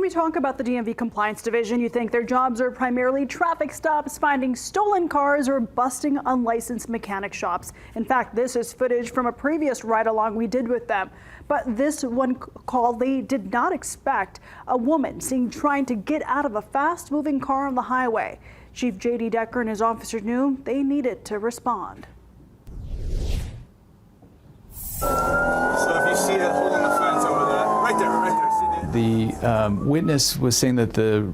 we talk about the DMV Compliance Division, you think their jobs are primarily traffic stops, finding stolen cars, or busting unlicensed mechanic shops. In fact, this is footage from a previous ride-along we did with them. But this one call they did not expect: a woman seen trying to get out of a fast-moving car on the highway. Chief J.D. Decker and his officers knew they needed to respond. So if you see it holding the fence over there, right there. The witness was saying that the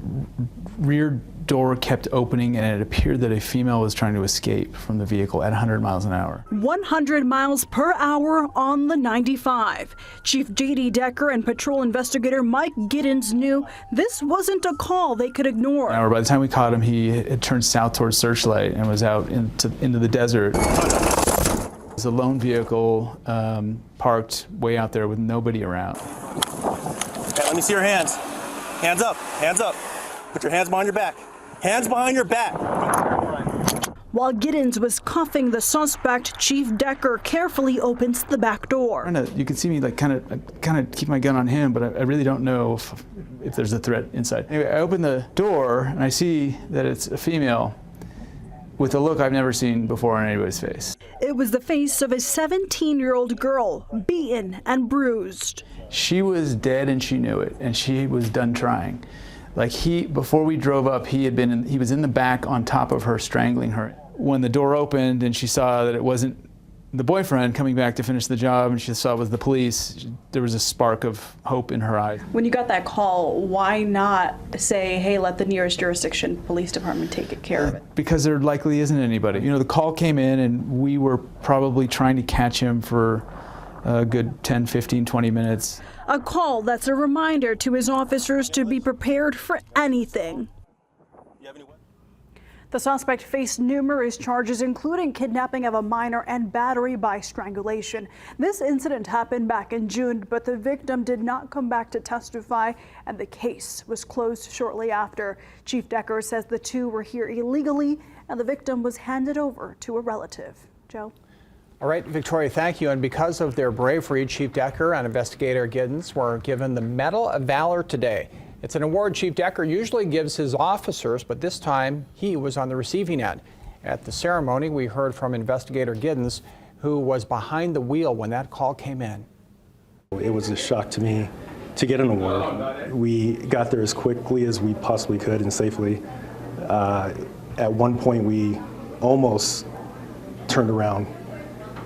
rear door kept opening and it appeared that a female was trying to escape from the vehicle at 100 miles an hour. 100 miles per hour on the 95. Chief J.D. Decker and patrol investigator Mike Giddens knew this wasn't a call they could ignore. By the time we caught him, he had turned south towards Searchlight and was out into the desert. It was a lone vehicle parked way out there with nobody around. Okay, let me see your hands. Hands up, hands up. Put your hands behind your back. Hands behind your back. While Giddens was cuffing the suspect, Chief Decker carefully opens the back door. You can see me like kind of keep my gun on him, but I really don't know if there's a threat inside. Anyway, I open the door and I see that it's a female with a look I've never seen before on anybody's face. It was the face of a 17-year-old girl, beaten and bruised. She was dead and she knew it, and she was done trying. Like before we drove up, he was in the back on top of her, strangling her. When the door opened and she saw that it wasn't the boyfriend coming back to finish the job and she saw it was the police, there was a spark of hope in her eyes. When you got that call, why not say, hey, let the nearest jurisdiction police department take care of it? Because there likely isn't anybody. You know, the call came in and we were probably trying to catch him for a good 10, 15, 20 minutes. A call that's a reminder to his officers to be prepared for anything. The suspect faced numerous charges, including kidnapping of a minor and battery by strangulation. This incident happened back in June, but the victim did not come back to testify, and the case was closed shortly after. Chief Decker says the two were here illegally, and the victim was handed over to a relative. Joe? All right, Victoria, thank you. And because of their bravery, Chief Decker and Investigator Giddens were given the Medal of Valor today. It's an award Chief Decker usually gives his officers, but this time he was on the receiving end. At the ceremony, we heard from Investigator Giddens, who was behind the wheel when that call came in. It was a shock to me to get an award. We got there as quickly as we possibly could and safely. At one point, we almost turned around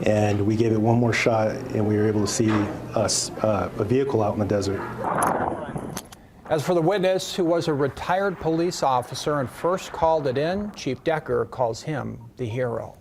and we gave it one more shot, and we were able to see a vehicle out in the desert. As for the witness, who was a retired police officer and first called it in, Chief Decker calls him the hero.